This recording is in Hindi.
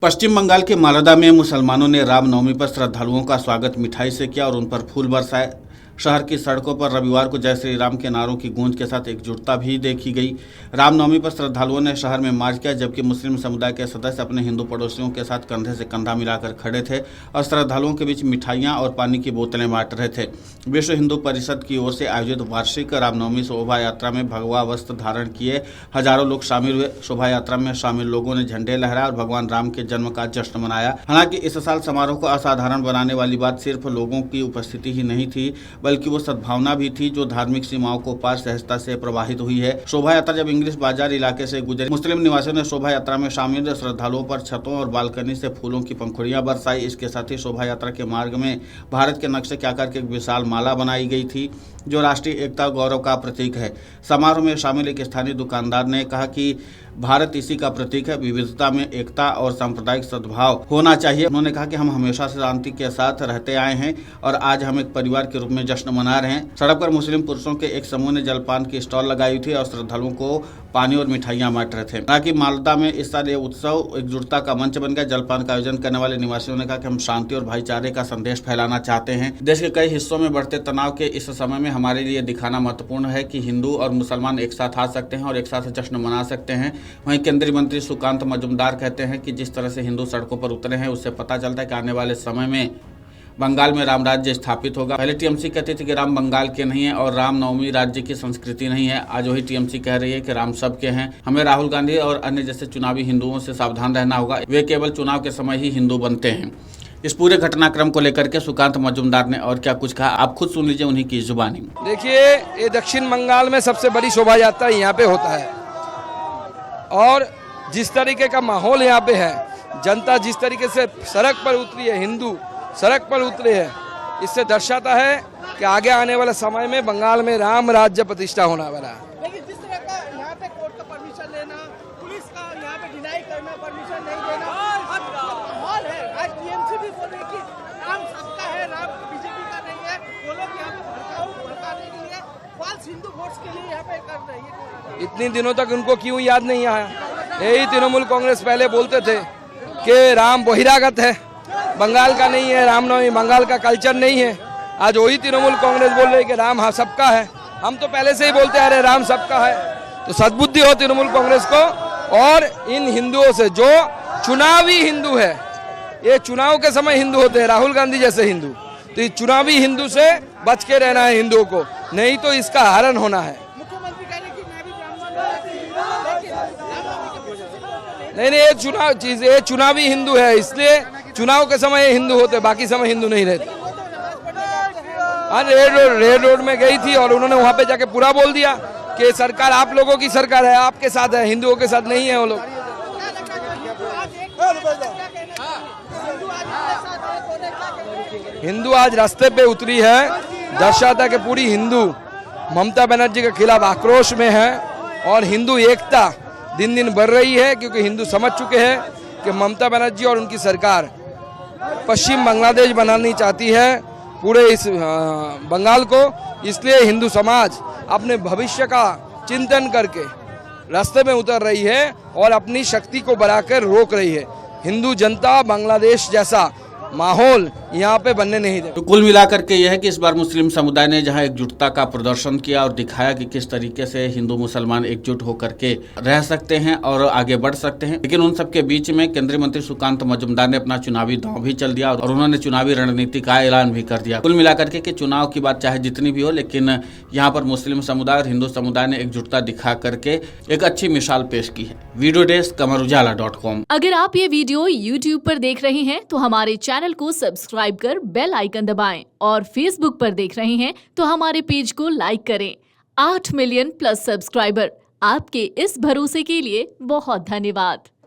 पश्चिम बंगाल के मालदा में मुसलमानों ने रामनवमी पर श्रद्धालुओं का स्वागत मिठाई से किया और उन पर फूल बरसाए। शहर की सड़कों पर रविवार को जय श्री राम के नारों की गूंज के साथ एकजुटता भी देखी गई। रामनवमी पर श्रद्धालुओं ने शहर में मार्च किया, जबकि मुस्लिम समुदाय के सदस्य अपने हिंदू पड़ोसियों के साथ कंधे से कंधा मिलाकर खड़े थे और श्रद्धालुओं के बीच मिठाइयां और पानी की बोतलें बांट रहे थे। विश्व हिंदू परिषद की ओर से आयोजित वार्षिक रामनवमी शोभा यात्रा में भगवा वस्त्र धारण किए हजारों लोग शामिल हुए। शोभा यात्रा में शामिल लोगों ने झंडे लहराए और भगवान राम के जन्म का जश्न मनाया। हालांकि इस साल समारोह को असाधारण बनाने वाली बात सिर्फ लोगों की उपस्थिति ही नहीं थी, बल्कि वो सद्भावना भी थी जो धार्मिक सीमाओं को पार सहजता से प्रवाहित हुई है। शोभा यात्रा जब इंग्लिश बाजार इलाके से गुजरी, मुस्लिम निवासियों ने शोभा यात्रा में शामिल श्रद्धालुओं पर छतों और बालकनी से फूलों की पंखुड़ियां बरसाई। इसके साथ ही शोभा यात्रा के मार्ग में भारत के नक्शे के आकार की एक विशाल माला बनाई गई थी, जो राष्ट्रीय एकता गौरव का प्रतीक है। समारोह में शामिल एक स्थानीय दुकानदार ने कहा कि भारत इसी का प्रतीक है, विविधता में एकता और सांप्रदायिक सद्भाव होना चाहिए। उन्होंने कहा कि हम हमेशा शांति के साथ रहते आए हैं और आज हम एक परिवार के रूप में जश्न मना रहे हैं। सड़क पर मुस्लिम पुरुषों के एक समूह ने जलपान की स्टॉल लगाई हुई थी और श्रद्धालुओं को पानी और मिठाइयां बांट रहे थे। हालांकि मालदा में इस साल ये उत्सव एकजुटता का मंच बन गया। जलपान का आयोजन करने वाले निवासियों ने कहा कि हम शांति और भाईचारे का संदेश फैलाना चाहते हैं। देश के कई हिस्सों में बढ़ते तनाव के इस समय में हमारे लिए दिखाना महत्वपूर्ण है कि हिंदू और मुसलमान एक साथ आ सकते हैं और एक साथ जश्न मना सकते हैं। वहीं केंद्रीय मंत्री सुकांत मजूमदार कहते हैं कि जिस तरह से हिंदू सड़कों पर उतरे हैं, उससे पता चलता है कि आने वाले समय में बंगाल में राम राज्य स्थापित होगा। पहले टीएमसी कहती थी कि राम बंगाल के नहीं है और रामनवमी राज्य की संस्कृति नहीं है। आज वही टीएमसी कह रही है कि राम सबके हैं। हमें राहुल गांधी और अन्य जैसे चुनावी हिंदुओं से सावधान रहना होगा। वे केवल चुनाव के समय ही हिंदू बनते हैं। इस पूरे घटनाक्रम को लेकर के सुकांत मजूमदार ने और क्या कुछ कहा, आप खुद सुन लीजिए उन्हीं की जुबानी। देखिए, ये दक्षिण बंगाल में सबसे बड़ी शोभा यात्रा यहाँ पे होता है और जिस तरीके का माहौल यहाँ पे है, जनता जिस तरीके से सड़क पर उतरी है, हिंदू सड़क पर उतरे हैं, इससे दर्शाता है कि आगे आने वाले समय में बंगाल में राम राज्य प्रतिष्ठा होने वाला है। लेकिन जिस तरह का यहाँ पे कोर्ट का परमिशन लेना, पुलिस का यहाँ पे डिनाई करना, परमिशन नहीं देना, अब माहौल है। आज टीएमसी भी बोल रही कि राम सबका है, राम बीजेपी का नहीं है। वो लोग यहाँ पे भड़काने के लिए फॉल्स हिंदू वोट्स के लिए यहाँ पे कर रही है। इतनी दिनों तक उनको क्यों याद नहीं आया? यही तृणमूल कांग्रेस पहले बोलते थे कि राम बहिरागत है, बंगाल का नहीं है, रामनवमी बंगाल का कल्चर नहीं है। आज वही तृणमूल कांग्रेस बोल रही है कि राम हाँ सबका है। हम तो पहले से ही बोलते आ रहे राम सबका है। तो सद्बुद्धि हो तृणमूल कांग्रेस को और इन हिंदुओं से जो चुनावी हिंदू है, ये चुनाव के समय हिंदू होते हैं, राहुल गांधी जैसे हिंदू, तो इस चुनावी हिंदू से बच के रहना है हिंदुओं को, नहीं तो इसका हरण होना है। मुख्यमंत्री कह रहे कि मैं भी ब्राह्मण नहीं, ये चुनाव चीज, ये चुनावी हिंदू है, इसलिए चुनाव के समय ये हिंदू होते, बाकी समय हिंदू नहीं रहते। आज रेड रोड में गई थी और उन्होंने वहां पे जाके पूरा बोल दिया कि सरकार आप लोगों की सरकार है, आपके साथ है, हिंदुओं के साथ नहीं है वो लोग। हिंदू आज रास्ते पे उतरी है, दर्शाता है कि पूरी हिंदू ममता बनर्जी के खिलाफ आक्रोश में है और हिंदू एकता दिन दिन बढ़ रही है, क्योंकि हिंदू समझ चुके हैं कि ममता बनर्जी और उनकी सरकार पश्चिम बांग्लादेश बनानी चाहती है पूरे इस बंगाल को। इसलिए हिंदू समाज अपने भविष्य का चिंतन करके रास्ते में उतर रही है और अपनी शक्ति को बढ़ाकर रोक रही है। हिंदू जनता बांग्लादेश जैसा माहौल यहाँ पे बनने नहीं दे। तो कुल मिलाकर के यह है कि इस बार मुस्लिम समुदाय ने जहां एकजुटता का प्रदर्शन किया और दिखाया कि किस तरीके से हिंदू मुसलमान एकजुट होकर के रह सकते हैं और आगे बढ़ सकते हैं, लेकिन उन सबके बीच में केंद्रीय मंत्री सुकांत मजूमदार ने अपना चुनावी दांव भी चल दिया और उन्होंने चुनावी रणनीति का ऐलान भी कर दिया। कुल मिलाकर के चुनाव की बात चाहे जितनी भी हो, लेकिन यहाँ पर मुस्लिम समुदाय और हिंदू समुदाय ने एकजुटता दिखा करके एक अच्छी मिसाल पेश की है। Video desk amarujala.com। अगर आप ये वीडियो YouTube पर देख रहे हैं तो हमारे चैनल को सब्सक्राइब कर बेल आइकन दबाएं और Facebook पर देख रहे हैं तो हमारे पेज को लाइक करें। 8 मिलियन प्लस सब्सक्राइबर, आपके इस भरोसे के लिए बहुत धन्यवाद।